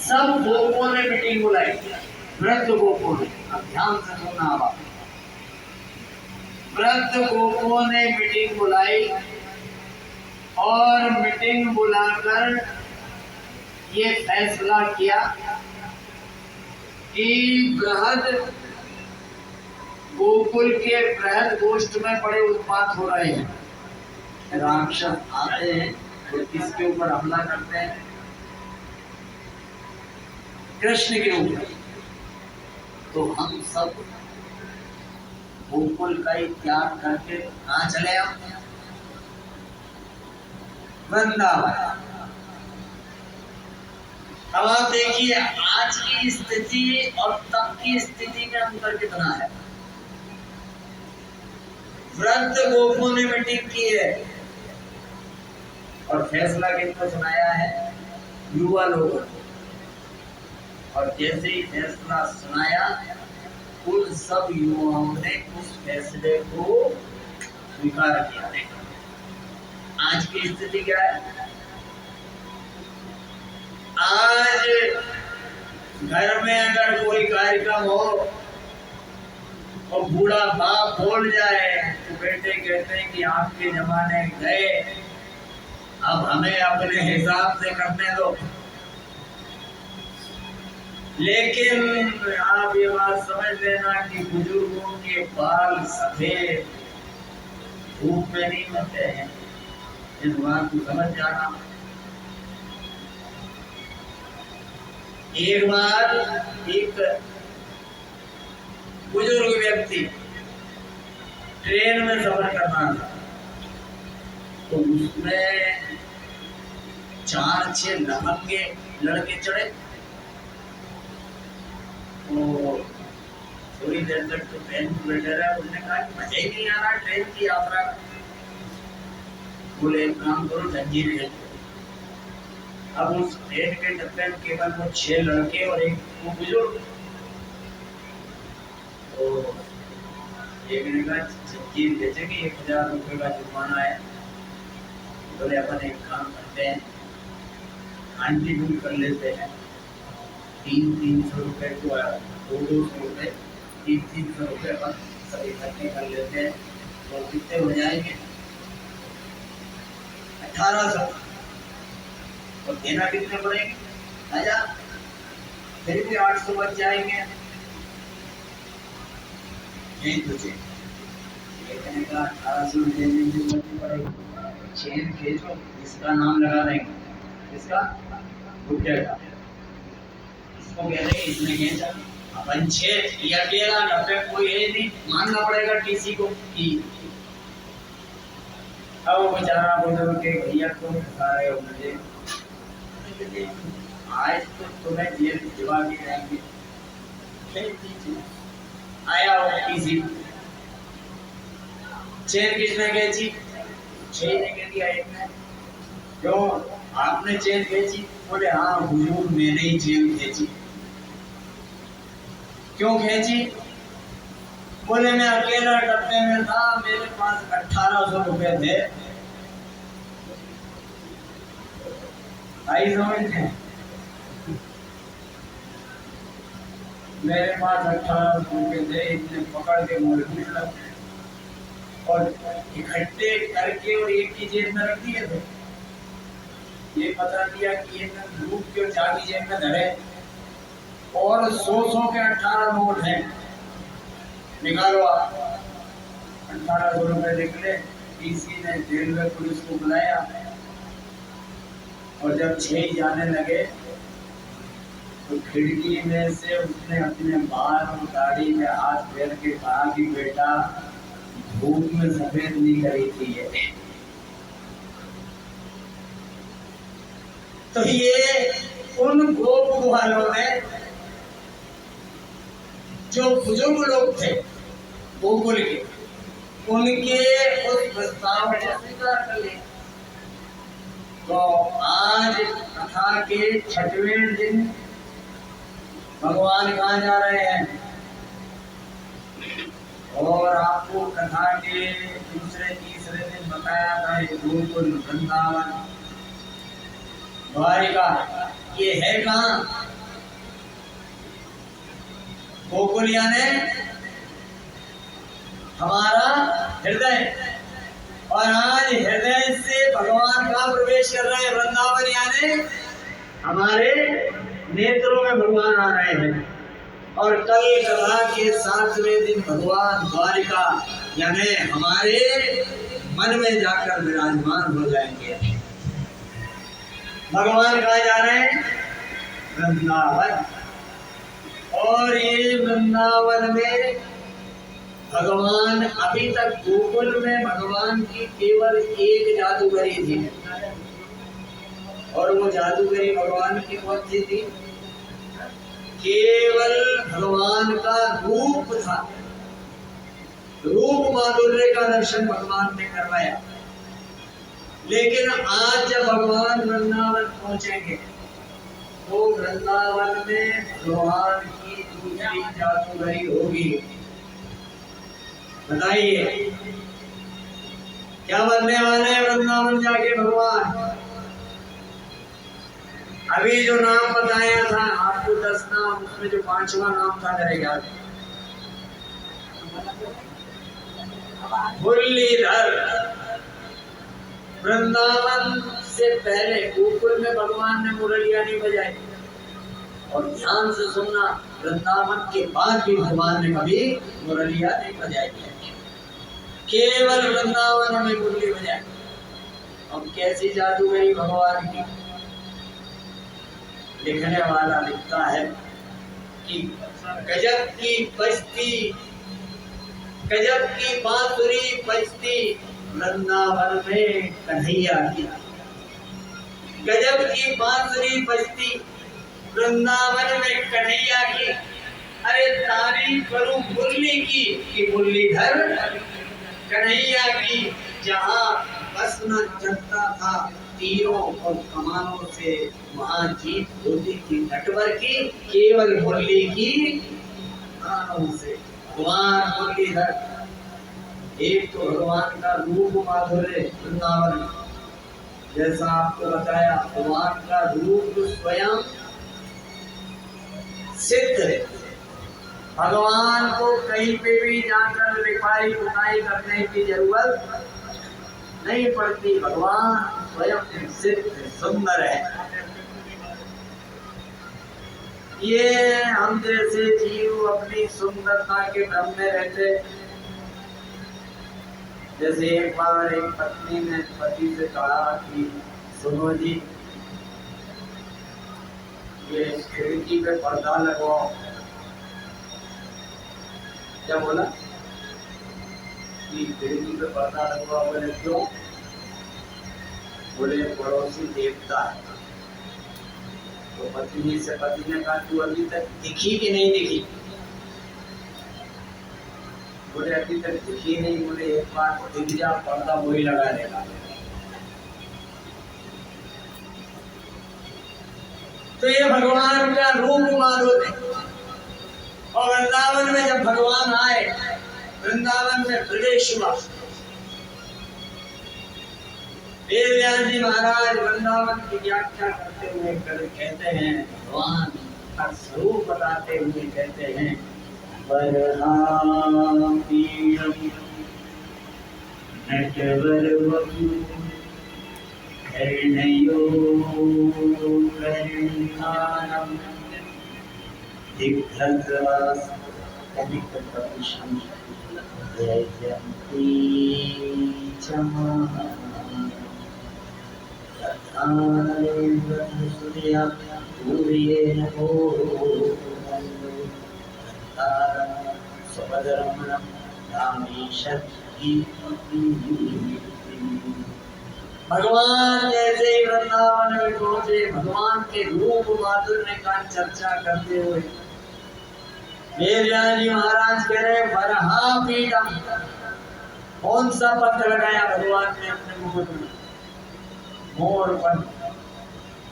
सब गोपों ने मीटिंग बुलाई, वृद्ध गोपों ने। अब ध्यान से सुनना। आप वृद्ध गोपों ने मीटिंग बुलाई और मीटिंग बुलाकर ये फैसला किया कि बृहद गोकुल के बृहद गोष्ठ में बड़े उत्पात हो रहे हैं। राक्षस आते हैं तो किसके ऊपर हमला करते हैं? कृष्ण के ऊपर। तो हम सब गोकुल का ही त्याग करके कहाँ चले आओ? वृंदावन। अब आप देखिए आज की स्थिति और तब की स्थिति में अंतर कितना है। वृद्ध गोपों ने मीटिंग की है और फैसला किनको सुनाया है? युवा लोगों। और जैसे ही फैसला सुनाया उन सब युवाओं ने उस फैसले को स्वीकार किया। आज की स्थिति क्या है? आज घर में अगर कोई कार्यक्रम हो और बूढ़ा बाप बोल जाए तो बेटे कहते हैं कि आपके जमाने गए, अब हमें अपने हिसाब से करने दो। लेकिन आप ये बात समझ लेना कि बुजुर्गों के बाल सफेद धूप में नहीं होते हैं। इस बात को समझ जाना। एक बार एक बुजुर्ग व्यक्ति ट्रेन में सफर करना था, तो उसमें 4-6 लहंगे लड़के चढ़े। तो थोड़ी देर तक तो ट्रेन बैठे रहे। उन्होंने कहा मजा ही नहीं आ रहा ट्रेन की यात्रा। बोले एक काम करो, जंजीर ले। अब उस ट्रेन के डब्बे में केवल वो 6 लड़के और एक वो बुजुर्ग। तो एक ने कहा जंजीर बेचेंगे, 1000 रुपये का जुर्माना है। बोले अपन एक काम करते हैं, आंटी बुक कर लेते हैं। 300 रुपये को 200 रुपये 300 रुपये अपन सब इकट्ठे कर लेते हैं। तो कितने हो जाएंगे? 1800। और देना कितने पड़ेंगे? 1000। फिर भी 800 बच जाएंगे। नहीं तुझे कहने का 1800 देने की जरूरत पड़ेगी। चेन खींचो, इसका नाम लगा देंगे, इसका रुपये का। इसको कहते हैं इसने खींचा, अपन 6 या 13 डब्बे कोई है नहीं, मानना पड़ेगा किसी को कि। अब वो बेचारा बुजुर्ग के भैया को बता रहे हो मुझे, आज तो तुम्हें जेल भिजवा के जाएंगे। आया वो किसी चेन किसने खींची? 6 ने कह दिया एक ने। क्यों आपने चेन खींची? बोले हाँ हुजूर मैंने ही चेन खींची। क्यों खींची? बोले मैं अकेला डब्बे में था, मेरे पास 1800 रुपये थे। आई समझ में? मेरे पास 1800 रुपये थे, इतने पकड़ के मुझे निकला और इकट्ठे करके और एक की जेब में रख दिए थे। ये बता दिया कि ये लूट के चाबी जेब में धरे और 100 के 18 नोट हैं, निकालो आप। 1800 रुपये निकले। किसी ने जेल में पुलिस को बुलाया और जब 6 जाने लगे तो खिड़की में से उसने अपने बाल और दाढ़ी में हाथ फेर के कहा कि बेटा धूप में सफेद नहीं करी थी ये। तो ये उन गोप वालों ने, जो बुजुर्ग लोग थे गोकुल के, उनके उस प्रस्ताव को स्वीकार कर लिया। तो आज कथा के 6वें दिन भगवान कहाँ जा रहे हैं? और आपको कथा के दूसरे-तीसरे दिन बताया था गोकुल वृंदावन द्वारिका ये है कहाँ? गोकुल यानी हमारा हृदय, और आज हृदय से भगवान का प्रवेश कर रहे हैं। वृंदावन यानी हमारे नेत्रों में भगवान आ रहे हैं। और कल कथा के 7वें दिन भगवान द्वारिका यानी हमारे मन में जाकर विराजमान हो जाएंगे। भगवान कहाँ जा रहे हैं? वृंदावन। और ये वृंदावन में भगवान, अभी तक गोकुल में भगवान की केवल एक जादूगरी थी, और वो जादूगरी भगवान की कौन सी थी? केवल भगवान का रूप था, रूप माधुर्य का दर्शन भगवान ने करवाया। लेकिन आज जब भगवान वृंदावन पहुंचेंगे तो वृंदावन में भगवान की दूसरी जादूगरी होगी। बताइए क्या बनने वाले हैं वृंदावन जाके भगवान? अभी जो नाम बताया था आपको 10 नाम, उसमें जो 5वां नाम था करेगा मुरलीधर। वृंदावन से पहले गोकुल में भगवान ने मुरलिया नहीं बजाई, और ध्यान से सुनना, वृंदावन के बाद भी भगवान ने कभी मुरलिया नहीं बजाई, केवल वृंदावन में मुरली बजाई। अब कैसी जादूगरी भगवान की? लिखने वाला लिखता है कि गजब की बजती, गजब की बांसुरी बजती वृंदावन में कन्हैया की। गजब की बांसुरी बजती वृंदावन में कन्हैया की। अरे तारीफ करूं मुरली की कि मुरलीधर कन्हैया की, जहां बस न चलता था तीरों और कमानों से, वहां जीत होती थी नटवर की, केवल मुरली की कानों से। भगवान मुरलीधर, एक तो भगवान का रूप माधुर्य वृंदावन, जैसा आपको बताया भगवान का रूप स्वयं सिद्ध है। भगवान को कहीं पे भी जाकर लिपाई पुताई करने की जरूरत नहीं पड़ती, भगवान स्वयं सिद्ध सुंदर है। ये हम जैसे जीव अपनी सुंदरता के भ्रम में रहते। जैसे एक बार एक पत्नी ने पति से कहा कि सुनो जी, ये खिड़की पे पर्दा लगवाओ। क्या बोला? कि खिड़की पे पर्दा लगवाओ। बोले क्यों? बोले पड़ोसी देवता है। तो पत्नी से पति ने कहा तू अभी तक दिखी कि नहीं दिखी? बोले अभी तक दिखी नहीं। बोले एक बार दिख जा, पर्दा वही लगा देगा। तो ये भगवान का रूप माधुर्य। और वृंदावन में जब भगवान आए, वृंदावन में प्रवेश हुआ, वेदव्यास जी महाराज वृंदावन की व्याख्या करते हुए कहते हैं, भगवान का स्वरूप बताते हुए कहते हैं, नटवर वपु कर्णयो कर्णिकारं दिग्भद्रास कलिकपशं जयन्ती चमा सूर्या सूर्येन भगवान जैसे ही वृंदावन में पहुंचे, भगवान के रूप माधुर्य का चर्चा करते हुए वेदव्यास जी महाराज कह रहे वरहा पीठम। कौन सा पद लगाया भगवान ने अपने मुकुट में? मोर पद।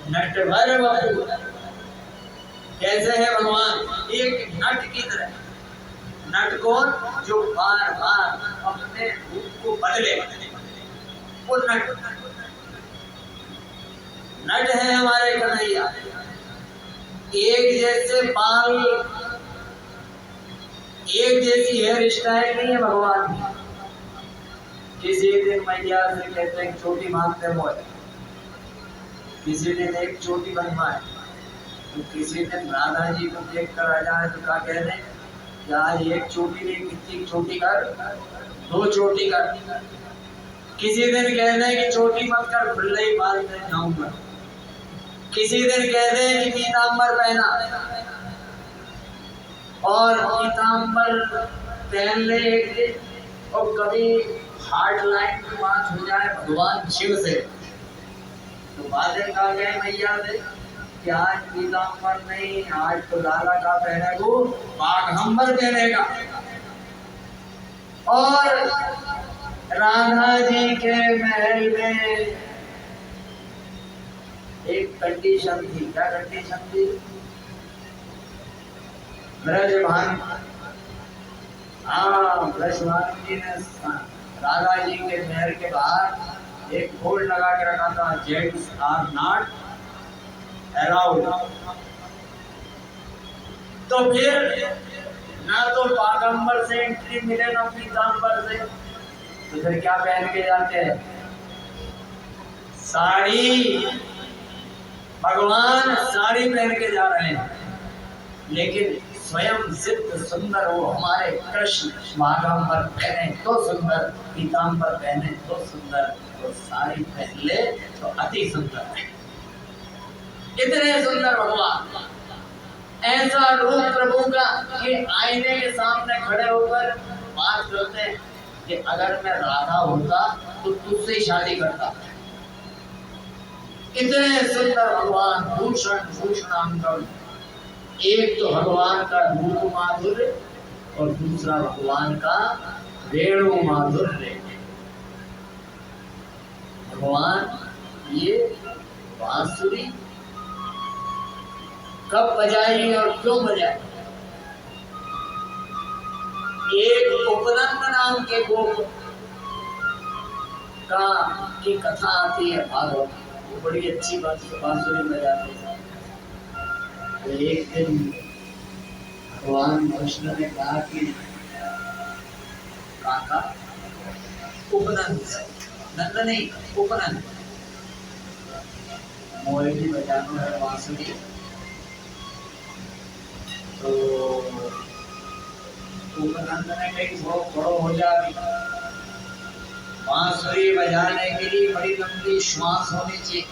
नटवर वपु। कैसे है भगवान? एक नट की तरह। नट कौन? जो बार बार अपने रूप को बदले, वो नट। नट है हमारे कन्हैया। एक जैसे बाल एक जैसी हेयर स्टाइल नहीं है भगवान की। किसी दिन मैया से कहते हैं चोटी मांगते मोए, किसी दिन एक चोटी बनवाए, तो किसी दिन राधा जी को देख कर आ जाए तो क्या कह रहे कि आज एक चोटी नहीं, कितनी चोटी कर, 2 चोटी कर। किसी दिन कह रहे कि चोटी मत कर, खुले ही बाल में जाऊंगा। किसी दिन कह रहे कि पीताम्बर पहना, और पीताम्बर पहन ले एक दिन, और कभी हार्ट लाइन की बात हो जाए भगवान शिव से, तो बातें कहा गए मैया से कि आज पीताम्बर नहीं, आज तो लाला का पहनेगो, बाघंबर पहनेगा। और राधा जी के महल में एक कंडीशन थी। क्या कंडीशन थी? ब्रजभान, ब्रजभान जी ने राधा जी के महल के बाहर एक बोर्ड लगा के रखा था, जेंट्स आर नॉट अलाउड। तो फिर ना तो बागंबर से एंट्री मिले ना पीताम्बर से, तो फिर क्या पहन के जाते हैं? साड़ी। भगवान साड़ी पहन के जा रहे हैं, लेकिन स्वयं सिद्ध सुंदर वो हमारे कृष्ण बागंबर पहने तो सुंदर, पीताम्बर पहने तो सुंदर, तो साड़ी पहन ले तो अति सुंदर है। इतने सुंदर भगवान, ऐसा रूप प्रभु का कि आईने के सामने खड़े होकर बात करते हैं कि अगर मैं राधा होता तो तुझसे शादी करता। इतने सुंदर भगवान, भूषण भूषणांगम। एक तो भगवान का रूप माधुर्य और दूसरा भगवान का वेणु माधुर्य। भगवान ये बांसुरी कब बजाई और क्यों बजाई? एक उपनंद नाम के गोप का की कथा आती है भागवत, वो बड़ी अच्छी बांसुरी बजाते हैं। तो एक दिन भगवान कृष्ण ने कहा कि काका, उपनंद, नंद नहीं उपनंद, मोहिनी बजाना है बांसुरी। तो उपनंद ने कही बड़ो हो जाए, बांसुरी बजाने के लिए बड़ी लंबी श्वास होनी चाहिए।